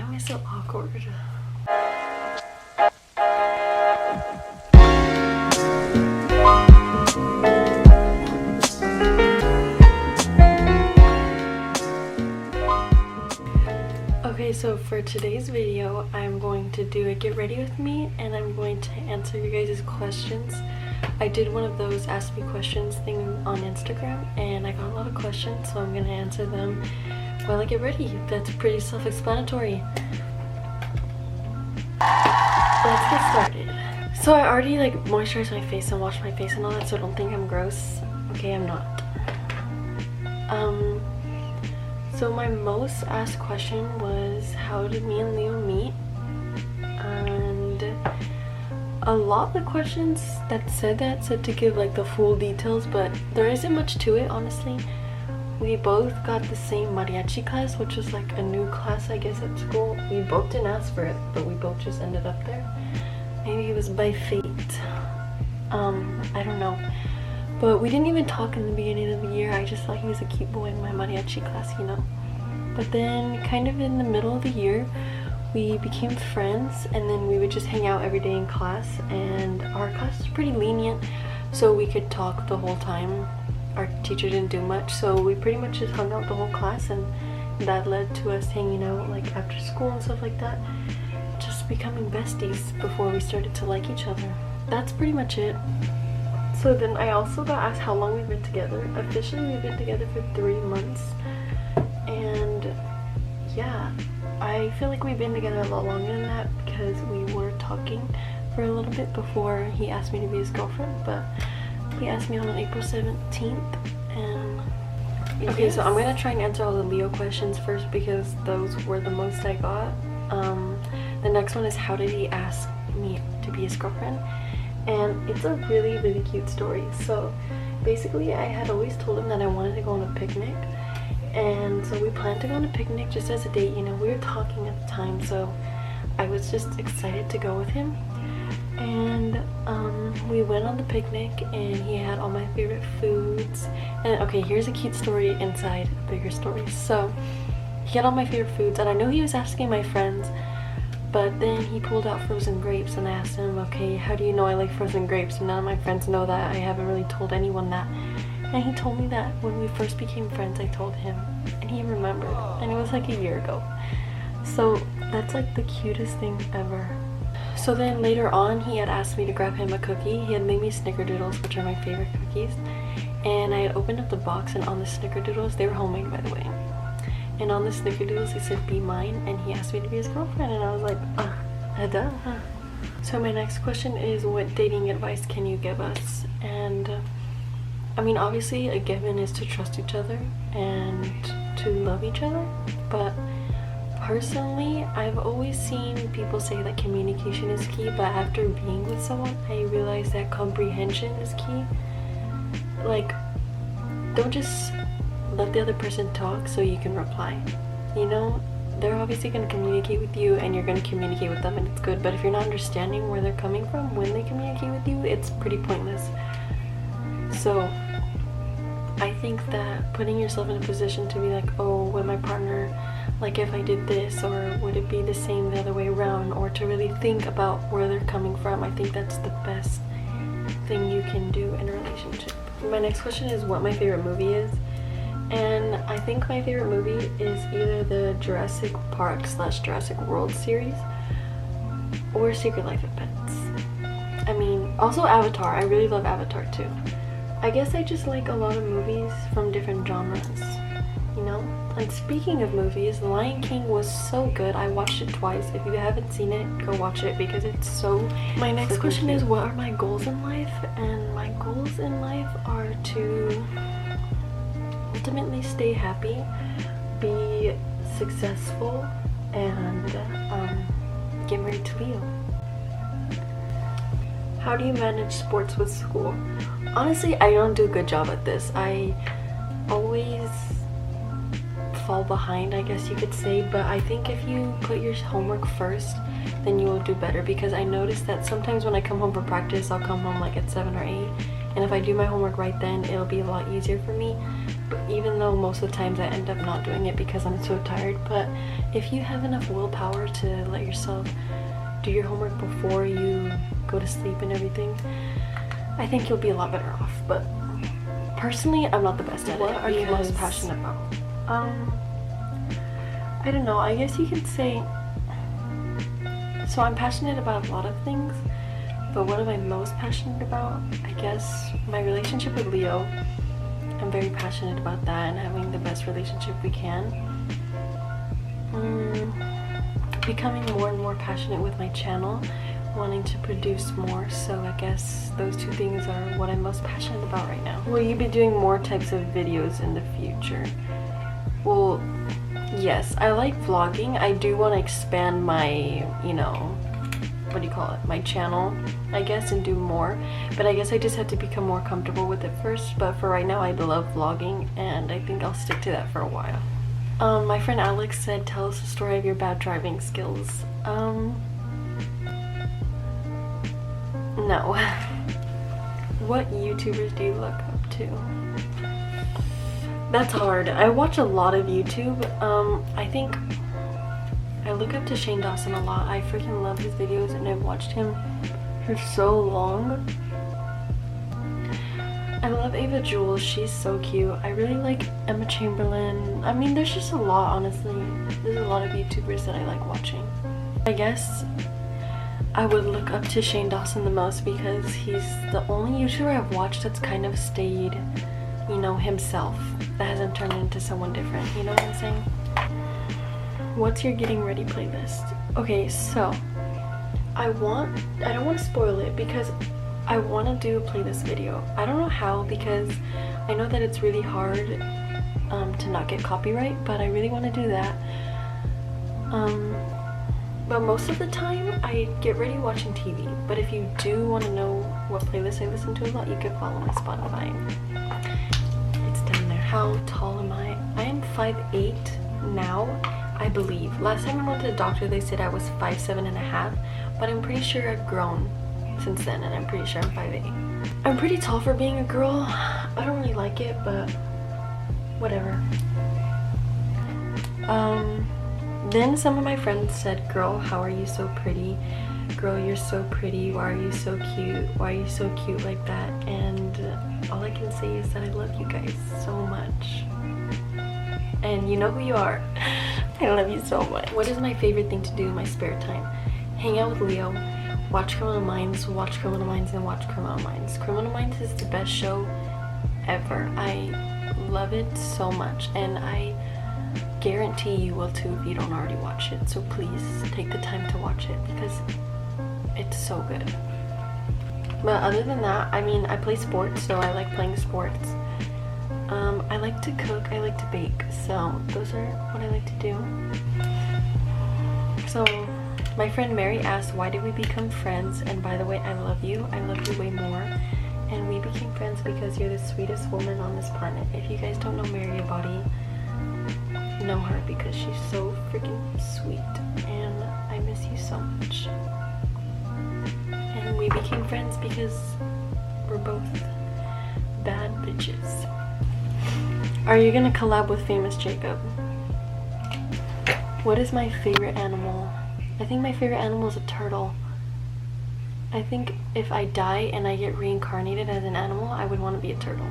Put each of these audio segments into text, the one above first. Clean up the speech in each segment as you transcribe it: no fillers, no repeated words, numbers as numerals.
am I so awkward? Okay, so for today's video, I'm going to do a get ready with me, and I'm going to answer you guys' questions. I did one of those ask me questions thing on Instagram, and I got a lot of questions, so I'm going to answer them while I get ready. That's pretty self-explanatory. Let's get started. So I already moisturized my face and washed my face and all that, so don't think I'm gross. Okay, I'm not. So my most asked question was, how did me and Leo meet? And a lot of the questions that said to give the full details, but there isn't much to it, honestly. We both got the same mariachi class, which was a new class, I guess, at school. We both didn't ask for it, but we both just ended up there. Maybe it was by fate. I don't know. But we didn't even talk in the beginning of the year. I just thought he was a cute boy in my mariachi class, you know. But then kind of in the middle of the year, we became friends, and then we would just hang out every day in class, and our class was pretty lenient, so we could talk the whole time. Our teacher didn't do much, so we pretty much just hung out the whole class, and that led to us hanging out after school and stuff like that, just becoming besties before we started to like each other. That's pretty much it. So then I also got asked how long we've been together. Officially, we've been together for 3 months, and yeah, I feel like we've been together a lot longer than that because we were talking for a little bit before he asked me to be his girlfriend, but he asked me on April 17th, and okay, so I'm gonna try and answer all the Leo questions first because those were the most I got. The next one is, how did he ask me to be his girlfriend? And it's a really, really cute story. So basically, I had always told him that I wanted to go on a picnic, and so we planned to go on a picnic just as a date. You know, we were talking at the time, so I was just excited to go with him. And we went on the picnic, and he had all my favorite foods. And okay, here's a cute story inside a bigger story. So he had all my favorite foods, and I know he was asking my friends, but then he pulled out frozen grapes, and I asked him, okay, how do you know I like frozen grapes? And none of my friends know that. I haven't really told anyone that. And he told me that when we first became friends, I told him, and he remembered, and it was a year ago. So that's the cutest thing ever. So then later on, he had asked me to grab him a cookie. He had made me snickerdoodles, which are my favorite cookies, and I had opened up the box, and on the snickerdoodles, they were homemade, by the way, and on the snickerdoodles he said, be mine, and he asked me to be his girlfriend, and I was like, duh. So my next question is, what dating advice can you give us? And I mean, obviously a given is to trust each other and to love each other, but personally, I've always seen people say that communication is key, but after being with someone, I realized that comprehension is key. Don't just let the other person talk so you can reply. You know, they're obviously going to communicate with you, and you're going to communicate with them, and it's good, but if you're not understanding where they're coming from when they communicate with you, it's pretty pointless. So I think that putting yourself in a position to be oh, would my partner if I did this, or would it be the same the other way around, or to really think about where they're coming from, I think that's the best thing you can do in a relationship. My next question is what my favorite movie is, and I think my favorite movie is either the Jurassic Park / Jurassic World series or Secret Life of Pets. I mean, also Avatar. I really love Avatar too. I guess I just like a lot of movies from different genres, you know? And speaking of movies, The Lion King was so good. I watched it twice. If you haven't seen it, go watch it because it's so... My next question is, what are my goals in life? And my goals in life are to ultimately stay happy, be successful, and get married to Leo. How do you manage sports with school? Honestly, I don't do a good job at this. I always fall behind, I guess you could say, but I think if you put your homework first, then you will do better, because I noticed that sometimes when I come home from practice, I'll come home at 7 or 8, and if I do my homework right then, it'll be a lot easier for me. But even though most of the times I end up not doing it because I'm so tired, but if you have enough willpower to let yourself do your homework before you go to sleep and everything, I think you'll be a lot better off. But personally, I'm not the best at it. What are you most passionate about? I don't know, I guess you could say, so I'm passionate about a lot of things, but what am I most passionate about? I guess my relationship with Leo. I'm very passionate about that and having the best relationship we can. Becoming more and more passionate with my channel, wanting to produce more, so I guess those two things are what I'm most passionate about right now. Will you be doing more types of videos in the future? Well, yes, I like vlogging. I do want to expand my, what do you call it, my channel, I guess, and do more, but I guess I just have to become more comfortable with it first. But for right now, I love vlogging, and I think I'll stick to that for a while. My friend Alex said, tell us the story of your bad driving skills. No. What YouTubers do you look up to? That's hard. I watch a lot of YouTube. I think I look up to Shane Dawson a lot. I freaking love his videos, and I've watched him for so long. I love Ava Jules, she's so cute. I really like Emma Chamberlain. I mean, there's just a lot, honestly. There's a lot of YouTubers that I like watching. I guess I would look up to Shane Dawson the most because he's the only YouTuber I've watched that's kind of stayed, himself. That hasn't turned into someone different, you know what I'm saying? What's your getting ready playlist? Okay, so I don't want to spoil it because I want to do a playlist video. I don't know how, because I know that it's really hard to not get copyright, but I really want to do that. But most of the time I get ready watching TV. But if you do want to know what playlist I listen to a lot, you can follow my Spotify. It's down there. How tall am I? I am 5'8" now, I believe. Last time I went to the doctor, they said I was 5'7.5", but I'm pretty sure I've grown since then, and I'm pretty sure I'm 5'8". I'm pretty tall for being a girl. I don't really like it, but whatever. Then some of my friends said, girl, how are you so pretty? Girl, you're so pretty. Why are you so cute? Why are you so cute like that? And all I can say is that I love you guys so much. And you know who you are. I love you so much. What is my favorite thing to do in my spare time? Hang out with Leo, watch Criminal Minds, watch Criminal Minds, and watch Criminal Minds. Criminal Minds is the best show ever. I love it so much, and I guarantee you will too if you don't already watch it. So please take the time to watch it because it's so good. But other than that, I mean, I play sports, so I like playing sports. I like to cook, I like to bake, so those are what I like to do. So my friend Mary asked, why did we become friends? And by the way, I love you way more. And we became friends because you're the sweetest woman on this planet. If you guys don't know Mary Body, know her because she's so freaking sweet, and I miss you so much. And we became friends because we're both bad bitches. Are you gonna collab with famous Jacob? What is my favorite animal? I think my favorite animal is a turtle. I think if I die and I get reincarnated as an animal, I would want to be a turtle.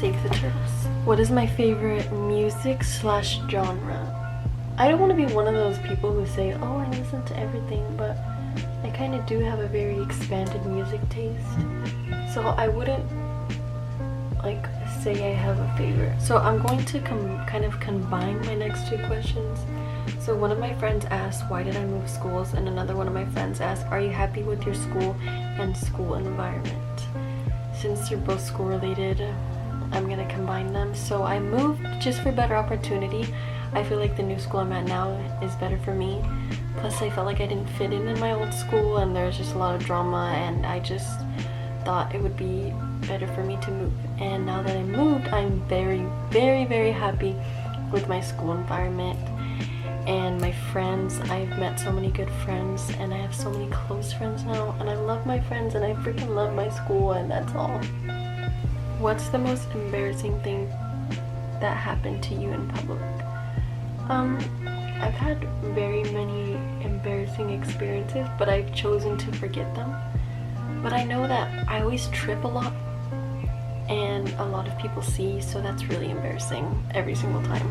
Save the turtles. What is my favorite music / genre? I don't want to be one of those people who say, oh, I listen to everything, but I kind of do have a very expanded music taste. So I wouldn't say I have a favorite. So I'm going to kind of combine my next two questions. So one of my friends asked, why did I move schools? And another one of my friends asked, are you happy with your school and school environment? Since they're both school related, I'm gonna combine them. So I moved just for better opportunity. I feel like the new school I'm at now is better for me. Plus I felt like I didn't fit in my old school, and there's just a lot of drama, and I just thought it would be better for me to move. And now that I moved, I'm very, very, very happy with my school environment. And my friends, I've met so many good friends, and I have so many close friends now, and I love my friends, and I freaking love my school, and that's all. What's the most embarrassing thing that happened to you in public? I've had very many embarrassing experiences, but I've chosen to forget them. But I know that I always trip a lot, and a lot of people see, so that's really embarrassing every single time.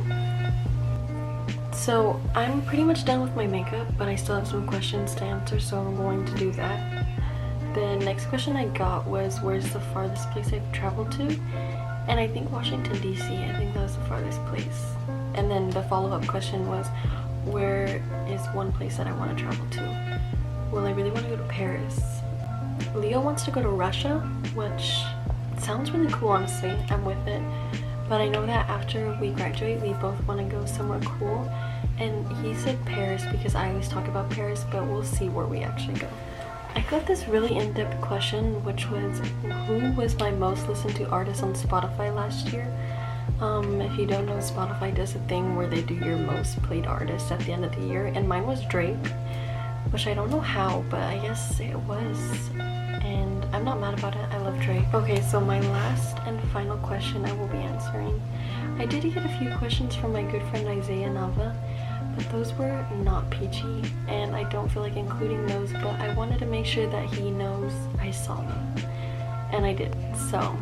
So I'm pretty much done with my makeup, but I still have some questions to answer, so I'm going to do that. The next question I got was, where's the farthest place I've traveled to? And I think Washington, DC, I think that was the farthest place. And then the follow-up question was, where is one place that I want to travel to? Well, I really want to go to Paris. Leo wants to go to Russia, which sounds really cool, honestly. I'm with it. But I know that after we graduate, we both want to go somewhere cool. And he said Paris because I always talk about Paris, but we'll see where we actually go. I got this really in-depth question, which was, who was my most listened to artist on Spotify last year? If you don't know, Spotify does a thing where they do your most played artist at the end of the year, and mine was Drake, which I don't know how, but I guess it was, and I'm not mad about it. I love Drake. Okay, so my last and final question I will be answering. I did get a few questions from my good friend Isaiah Nava, but those were not peachy, and I don't feel like including those, but I wanted to make sure that he knows I saw them, and I did. So,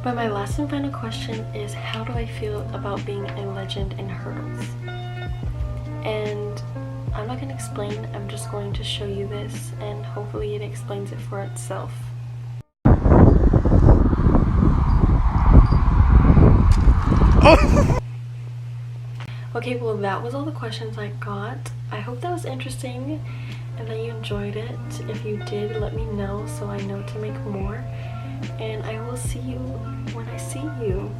but my last and final question is, how do I feel about being a legend in hurdles? And I'm not going to explain, I'm just going to show you this, and hopefully it explains it for itself. Okay, well, that was all the questions I got. I hope that was interesting and that you enjoyed it. If you did, let me know so I know to make more. And I will see you when I see you.